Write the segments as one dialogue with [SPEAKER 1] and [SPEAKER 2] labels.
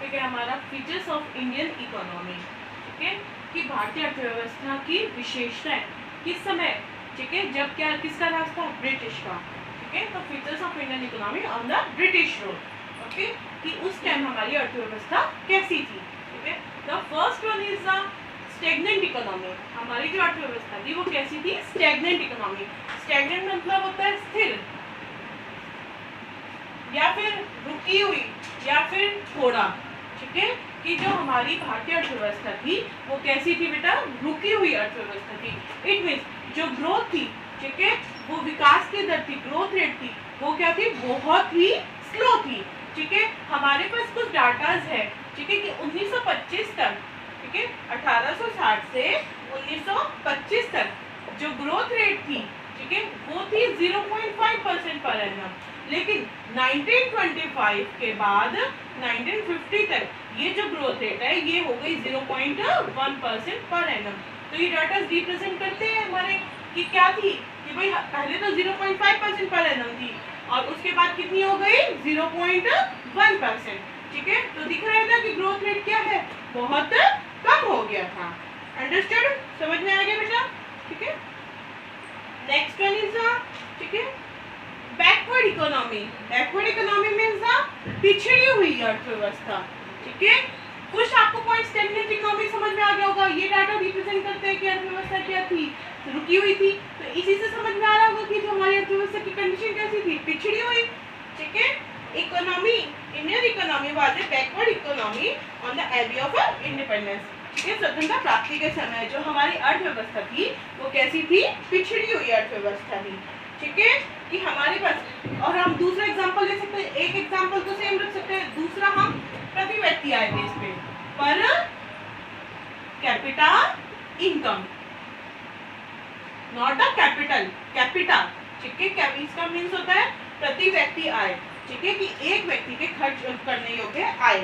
[SPEAKER 1] Topic है हमारा features of Indian economy. ठीक है, कि भारतीय अर्थव्यवस्था की विशेषताएं किस समय, ठीक है, जब क्या किसका राज था, ब्रिटिश का। ठीक है, तो features of Indian economy on the British rule. Okay, कि उस टाइम हमारी अर्थव्यवस्था कैसी थी। ठीक है, the first one is the stagnant economy. हमारी जो अर्थव्यवस्था थी वो कैसी थी, स्टैग्नेंट इकोनॉमी। स्टैग्नेंट मतलब होता है स्थिर, या फिर रुकी हुई, या फिर थोड़ा। ठीक है, कि जो हमारी भारतीय अर्थव्यवस्था थी वो कैसी थी बेटा, रुकी हुई अर्थव्यवस्था थी। इट मीन्स जो ग्रोथ थी, ठीक है, वो विकास की दर थी, ग्रोथ रेट थी, वो क्या थी, बहुत ही स्लो थी। ठीक है, हमारे पास कुछ डाटाज है, ठीक है, कि 1925 तक, ठीक है, 1860 से 1925 तक जो ग्रोथ रेट थी, ठीक है, वो थी 0.5% पर एनम। लेकिन 1925 के बाद 1950 तक ये जो ग्रोथ रेट है ये हो गई 0.1% पर एनम। तो ये डाटा रिप्रेजेंट करते हैं हमारे कि क्या थी, कि भाई पहले तो 0.5% पर एनम थी और उसके बाद कितनी हो गई, 0.1%। ठीक है, तो दिख रहा है ना कि ग्रोथ रेट क्या है, बहुत कम हो गया था। अंडरस्टूड, समझ में आ गया बेटा। ठीक है, नेक्स्ट वन इज, ठीक है, backward economy. Backward economy means पिछड़ी हुई अर्थव्यवस्था। ठीक है, कुछ आपको पॉइंट स्टैग्नेंट इकोनॉमी समझ में आ गया होगा। ये डाटा रिप्रेजेंट करते हैं कि अर्थव्यवस्था क्या थी, रुकी हुई थी। तो इसी से समझ में आ रहा होगा कि जो हमारी अर्थव्यवस्था की कंडीशन कैसी थी, पिछड़ी हुई। ठीक है, economy, Indian economy was a backward economy on the eve of independence. ठीक है, स्वतंत्रता प्राप्ति के समय जो हमारी अर्थव्यवस्था थी वो कैसी थी, पिछड़ी हुई अर्थव्यवस्था थी। ठीक है, कि हमारे पास, और हम दूसरा एग्जांपल ले सकते हैं, एक एग्जांपल तो सेम रख सकते हैं, दूसरा हम प्रति व्यक्ति आय बेस पे, per capita income, not the capital, capita. ठीक है, इसका मीन्स होता है प्रति व्यक्ति आय। ठीक है, कि एक व्यक्ति के खर्च करने योग्य आय।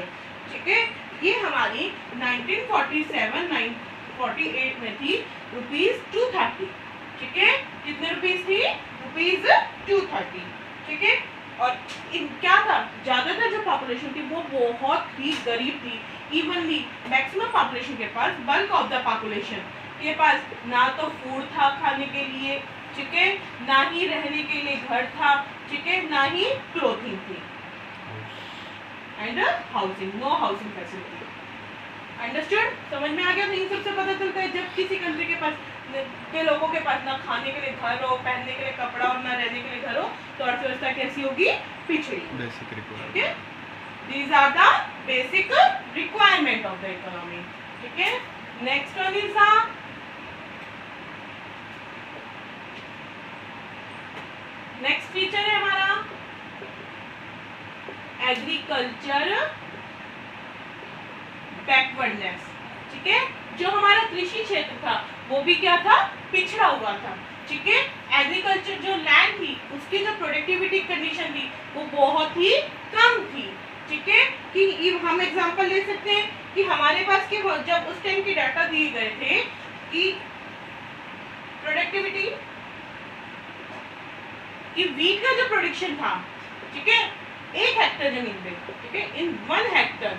[SPEAKER 1] ठीक है, ये हमारी 1947-48 में थी ₹230। ठीक है, कितने रुपीस थी, ₹230। ठीक है, और क्या था, ज्यादातर जो पॉपुलेशन थी वो बहुत ही गरीब थी। इवनली मैक्सिमम पॉपुलेशन के पास, बल्क ऑफ द पॉपुलेशन के पास ना तो फूड था खाने के लिए, ठीक है, ना ही रहने के लिए घर था, ठीक है, ना ही क्लोथिंग थी, and housing, no housing facility. Understood, समझ में आ गया। तो इन सबसे पता चलता है जब किसी कंट्री के पास के लोगों के पास ना खाने के लिए घर हो, पहनने के लिए कपड़ा और ना रहने के लिए घर हो, तो अर्थव्यवस्था कैसी होगी, पिछड़ी।
[SPEAKER 2] Basic requirement.
[SPEAKER 1] ठीक है, these are the basic requirement of the economy. ठीक है, next one is next feature है हमारा एग्रीकल्चर बैकवर्डनेस। ठीक है, जो हमारा कृषि क्षेत्र था वो भी क्या था, पिछड़ा हुआ था। ठीक है, एग्रीकल्चर जो लैंड थी उसकी जो प्रोडक्टिविटी कंडीशन थी वो बहुत ही कम थी। ठीक है, कि हम एग्जांपल ले सकते हैं कि हमारे पास के जब उस टाइम की डाटा दिए गए थे कि प्रोडक्टिविटी कि वीट का जो प्रोडक्शन था, ठीक है, 1 हेक्टर जमीन पे, ठीक है, इन 1 Hector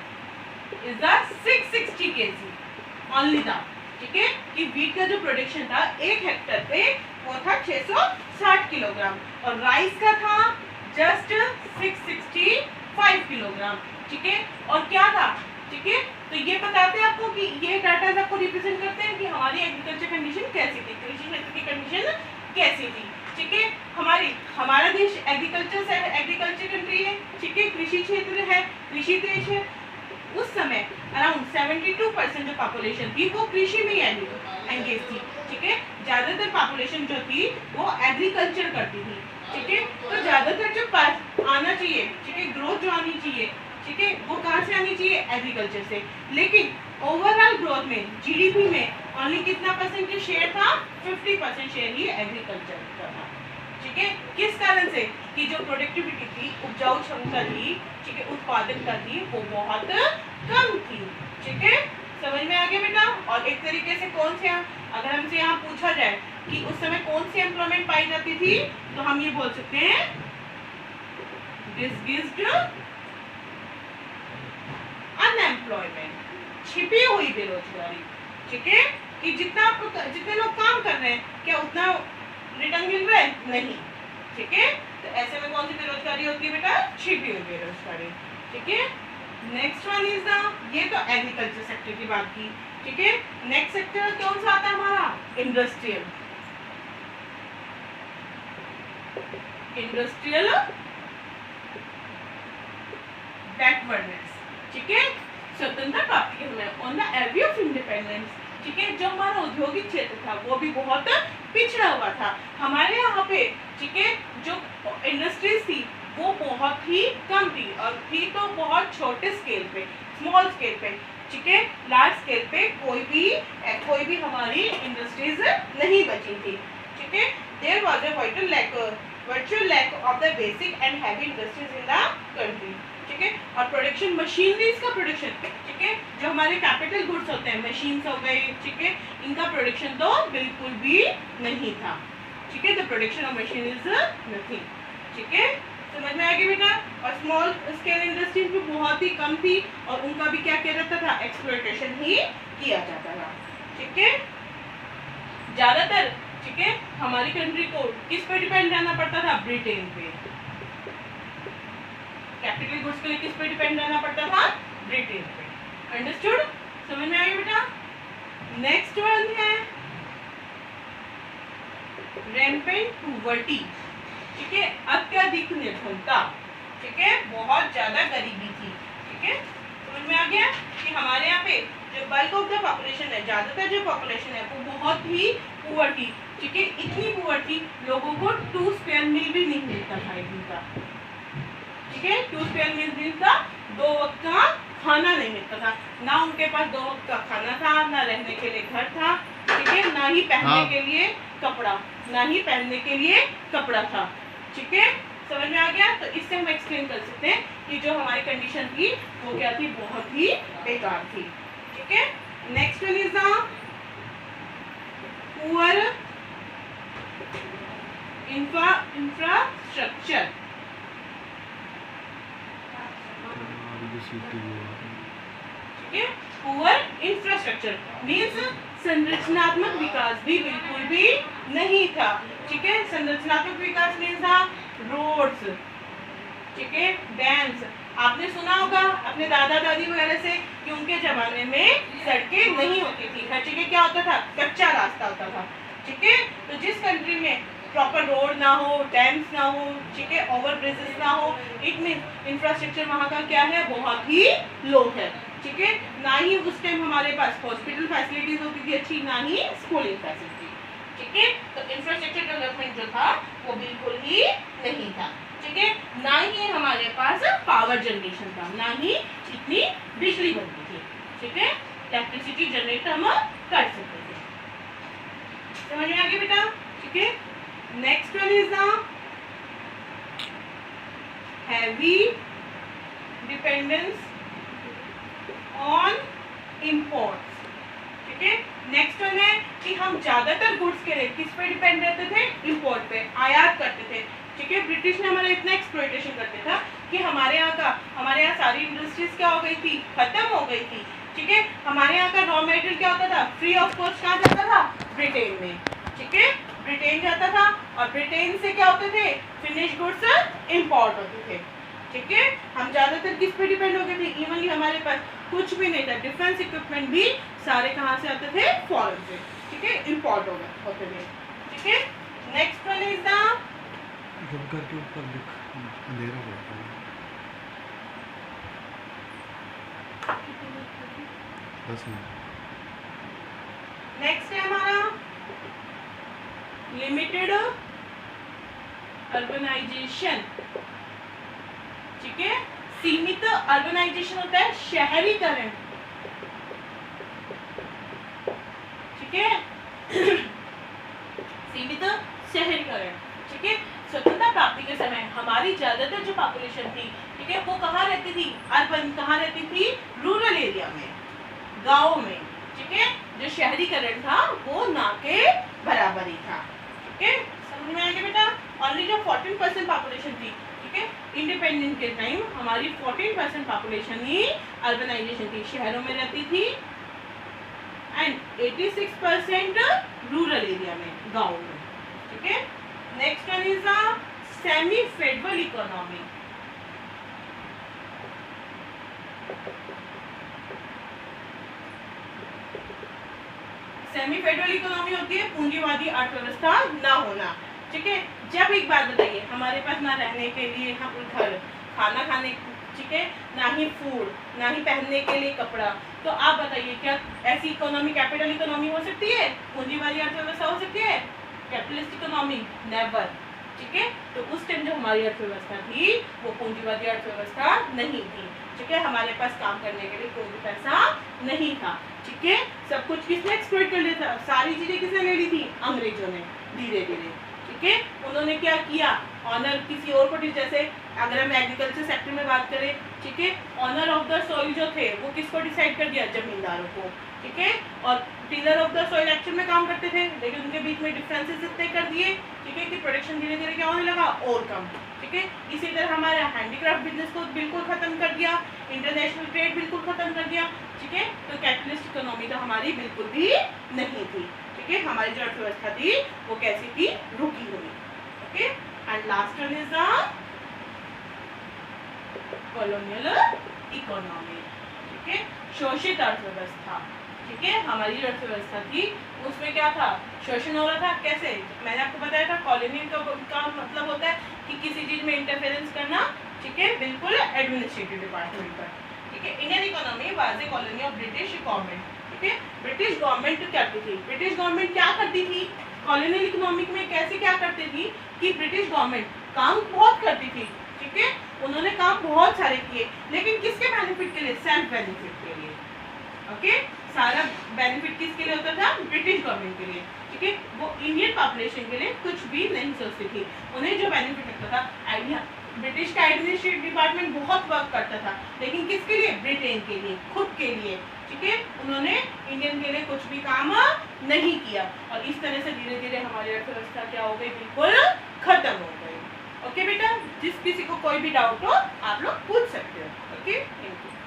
[SPEAKER 1] is the 660 kg only था। ठीक है, कि वीट का जो प्रोडक्शन था 1 हेक्टर पे वो था 660 किलोग्राम, और राइस का था जस्ट 665 किलोग्राम। ठीक है, और क्या था, ठीक है, तो ये बताते हैं आपको कि ये डाटा आपको रिप्रेजेंट करते हैं कि हमारी एग्रीकल्चर कंडीशन कैसी थी, कृषि क्षेत्र की कंडीशन कैसी थी। ठीक है, हमारा देश एग्रीकल्चर से, एग्रीकल्चर कंट्री है। ठीक है, कृषि क्षेत्र है, कृषि देश है। उस समय अराउंड 72% जो पॉपुलेशन थी वो कृषि में एंगेज थी। ठीक है, ज्यादातर पॉपुलेशन जो थी वो एग्रीकल्चर करती थी। ठीक है, तो ज्यादातर जो आना चाहिए, ठीक है, ग्रोथ जो आनी चाहिए, ठीक है, वो कहाँ से आनी चाहिए, एग्रीकल्चर से। लेकिन ओवरऑल ग्रोथ में, जीडीपी में ओनली कितना परसेंट शेयर था, 50% शेयर ही एग्रीकल्चर का था। ठीक है, किस कारण से, कि जो प्रोडक्टिविटी थी, उपजाऊ क्षमता थी, ठीक है, उत्पादकता थी, वो बहुत कम थी। ठीक है, समझ में आ गया बेटा। और एक तरीके से कौन से, अगर हमसे यहाँ पूछा जाए कि उस समय कौन सी एम्प्लॉयमेंट पाई जाती थी, तो हम ये बोल सकते हैं डिसगिस्ड अनएम्प्लॉयमेंट, छिपी हुई बेरोजगारी, ठीक है, कि जितने लोग काम कर रहे हैं क्या उतना रिटर्न मिल रहा है? नहीं, ठीक है। तो ऐसे में कौन सी बेरोजगारी होती है बेटा? छिपी हुई बेरोजगारी, ठीक है। नेक्स्ट वन इज द, ये तो एग्रीकल्चर सेक्टर की बात की, ठीक है। नेक्स्ट सेक्टर कौन सा आता है हमारा? इंडस्ट्रियल, इंडस्ट्रियल बैकवर्डनेस, ठीक है। स्वतंत्रता प्राप्ति के समय on the eve of independence, ठीक है, जो हमारा औद्योगिक क्षेत्र था वो भी बहुत पिछड़ा हुआ था हमारे यहाँ पे, ठीक है। जो इंडस्ट्रीज थी वो बहुत ही कम थी और थी तो बहुत छोटे स्केल पे, स्मॉल स्केल पे, ठीक है। लार्ज स्केल पे कोई भी हमारी इंडस्ट्रीज नहीं बची थी, ठीक है। There was a virtual lack of the basic and heavy industries in the country, ठीक है। और प्रोडक्शन मशीनरीज का प्रोडक्शन, ठीक है, जो हमारे कैपिटल गुड्स होते हैं, मशीन्स हो गए, ठीक है, इनका प्रोडक्शन तो बिल्कुल भी नहीं था, ठीक है। तो प्रोडक्शन ऑफ मशीनरीज नहीं, ठीक है, समझ में आ गया बेटा। और स्मॉल स्केल इंडस्ट्रीज भी बहुत ही कम थी और उनका भी क्या किया जाता था? एक्सप्लॉयटेशन ही किया जाता था, ठीक है। ज्यादातर, ठीक है, हमारी कंट्री को किस पे डिपेंड रहना पड़ता था? ब्रिटेन पे। कैपिटल गुड्स के लिए किस पे डिपेंड रहना पड़ता था? ब्रिटेन पे। अंडरस्टूड? समझ में आ गया बेटा। नेक्स्ट वन है रैम्पेंट पॉवर्टी, ठीक है, अत्यधिक निर्धनता, ठीक है, बहुत ज्यादा गरीबी थी, ठीक है। समझ में आ गया कि हमारे यहाँ पे जो बल्क ऑफ द पॉपुलेशन है, ज्यादातर जो पॉपुलेशन है वो बहुत ही पुअर थी, ठीक है। इतनी पुअर थी लोगों को 2 स्क्वायर मील भी नहीं मिलता था एक दिन का, ठीक है। 2 स्क्वायर मील दिन का 2 वक्त का खाना नहीं मिलता था, ना उनके पास 2 वक्त का खाना था, ना रहने के लिए घर था, ठीक है, ना ही पहनने के लिए कपड़ा, ना ही पहनने के लिए कपड़ा था, ठीक है। समझ में आ गया। तो इससे हम एक्सप्लेन कर सकते हैं कि जो हमारी कंडीशन थी वो क्या थी? बहुत ही बेकार थी, ठीक है। Next one is the poor infrastructure, ठीक है। पुअर इंफ्रास्ट्रक्चर मीन्स संरचनात्मक विकास भी बिल्कुल भी नहीं था, ठीक है। संरचनात्मक विकास मीन्स था रोड्स, ठीक है, डैम्स। आपने सुना होगा अपने दादा दादी वगैरह से कि उनके जमाने में सड़कें नहीं होती थी, हर जगह क्या होता था? कच्चा रास्ता होता था, ठीक है। तो जिस कंट्री में प्रॉपर रोड ना हो, डैम्स ना हो, ठीक है, ओवर ब्रिजेस ना हो, इट मीन्स इंफ्रास्ट्रक्चर वहाँ का क्या है? बहुत ही लो है, ठीक है। ना ही उस टाइम हमारे पास हॉस्पिटल फैसिलिटीज होती थी अच्छी, ना ही स्कूलिंग फैसिलिटी, ठीक है। तो इंफ्रास्ट्रक्चर डेवलपमेंट जो था वो बिल्कुल ही नहीं था, ठीक है। ना ही हमारे पास पावर जनरेशन था, ना ही इतनी बिजली बनती थी, ठीक है। इलेक्ट्रिसिटी जनरेट हम कर सकते थे। समझ में आ गया बेटा, ठीक है। Next one is the heavy dependence on imports, ठीक है। नेक्स्ट वन है कि हम ज्यादातर गुड्स के लिए किस पे डिपेंड रहते थे? इंपोर्ट पे, आयात करते थे, ठीक है। ब्रिटिश ने हमारा इतना एक्सप्लॉयटेशन करते था कि हमारे यहाँ सारी इंडस्ट्रीज क्या हो गई थी? खत्म हो गई थी, ठीक है। हमारे यहाँ का रॉ मटेरियल क्या होता था? फ्री ऑफ कॉस्ट कहाँ जाता था? ब्रिटेन में, ठीक है, ब्रिटेन जाता था और ब्रिटेन से क्या होते थे? फिनिश गुड्स इंपोर्ट होते थे, ठीक है। हम ज्यादातर किस पे डिपेंड हो गए थे? इवनली हमारे पास कुछ भी नहीं था, डिफेंस इक्विपमेंट भी सारे कहाँ से आते थे? फॉरेन से, ठीक है, इंपोर्ट होते थे, ठीक है। नेक्स्ट वन इज द
[SPEAKER 2] घर के ऊपर अंधेरा पड़ता है 10 मिनट।
[SPEAKER 1] नेक्स्ट है हमारा लिमिटेड अर्बनाइजेशन, ठीक है। सीमित अर्बनाइजेशन होता है शहरीकरण, ठीक है। सीमित शहरीकरण, ठीक है। स्वतंत्रता प्राप्ति के समय हमारी ज्यादातर जो पॉपुलेशन थी, ठीक है, वो कहाँ रहती थी? अर्बन, कहाँ रहती थी? रूरल एरिया में, गाँव में, ठीक है। जो शहरीकरण था वो ना के बराबर ही था, ठीक है। समझ में आ गया बेटा। ओनली जो 14% पॉपुलेशन थी, ठीक है, इंडिपेंडेंस के टाइम हमारी 14% पॉपुलेशन ही अर्बनाइजेशन थी, शहरों में रहती थी, एंड 86% रूरल एरिया में, गाँव में, ठीक है। Next one is a semi federal economy. Semi federal economy होती है पूंजीवादी अर्थव्यवस्था ना होना, ठीक है। जब एक बात बताइए, हमारे पास ना रहने के लिए हम घर, खाना खाने, ठीक है, ना ही फूड, ना ही पहनने के लिए कपड़ा, तो आप बताइए क्या ऐसी इकोनॉमी कैपिटल इकोनॉमी हो सकती है? पूंजीवादी अर्थव्यवस्था हो सकती है? कैपिटलिस्ट इकोनॉमी नेवर, ठीक है। तो उस टाइम जो हमारी अर्थव्यवस्था थी वो पूंजीवादी अर्थव्यवस्था नहीं थी, ठीक है। हमारे पास काम करने के लिए कोई भी पैसा नहीं था, ठीक है। सब कुछ किसने एक्सप्लॉइट कर लिया था? सारी चीजें किसने ले ली थी? अंग्रेजों ने, धीरे धीरे, ठीक है। उन्होंने क्या किया? ऑनर किसी और को, जैसे अगर हम एग्रीकल्चर सेक्टर में बात करें, ठीक है, ऑनर ऑफ द सॉइल जो थे वो किसको डिसाइड कर दिया? जमींदारों को, ठीक है। और tiller of the soil actual में काम करते थे, लेकिन उनके बीच में डिफरेंसेस इतने कर दिए, ठीक है, कि प्रोडक्शन धीरे धीरे क्या होने लगा? और कम, ठीक है। इसी तरह हमारे हैंडीक्राफ्ट बिजनेस को बिल्कुल खत्म कर दिया, इंटरनेशनल ट्रेड बिल्कुल खत्म कर दिया, ठीक है। तो कैपिटलिस्ट इकोनॉमी तो हमारी बिल्कुल भी नहीं थी, ठीक है। हमारी जो अर्थव्यवस्था थी वो कैसी थी? रुकी हुई, okay. And last one is the colonial economy, ठीक है, शोषित अर्थव्यवस्था, ठीक है। हमारी जो अर्थव्यवस्था थी उसमें क्या था? शोषण हो रहा था। कैसे? मैंने आपको बताया था कॉलोनियल का मतलब होता है कि किसी चीज में इंटरफेरेंस करना, ठीक है, बिल्कुल एडमिनिस्ट्रेटिव डिपार्टमेंट पर, ठीक है। Indian economy was A colony of British government, ठीक है। ब्रिटिश गवर्नमेंट क्या करती थी? ब्रिटिश गवर्नमेंट क्या करती थी कॉलोनियल इकोनॉमिक में? कैसे क्या करती थी कि ब्रिटिश गवर्नमेंट काम बहुत करती थी, ठीक है। उन्होंने काम बहुत सारे किए, लेकिन किसके बेनिफिट के लिए? सेल्फ बेनिफिट के लिए, ओके। सारा बेनिफिट किसके लिए होता था? ब्रिटिश गवर्नमेंट के लिए, ठीक है। वो इंडियन पॉपुलेशन के लिए कुछ भी नहीं सोचती थी। उन्हें जो बेनिफिट लगता था, आइडिया, ब्रिटिश का एडमिनिस्ट्रेटिव डिपार्टमेंट बहुत वर्क करता था, लेकिन किसके लिए? ब्रिटेन के लिए, खुद के लिए, ठीक है। उन्होंने इंडियन के लिए कुछ भी काम नहीं किया, और इस तरह से धीरे धीरे हमारी अर्थव्यवस्था क्या हो गई? बिल्कुल खत्म हो गई, ओके बेटा। जिस किसी को कोई भी डाउट हो आप लोग पूछ सकते हो, ओके। Thank you.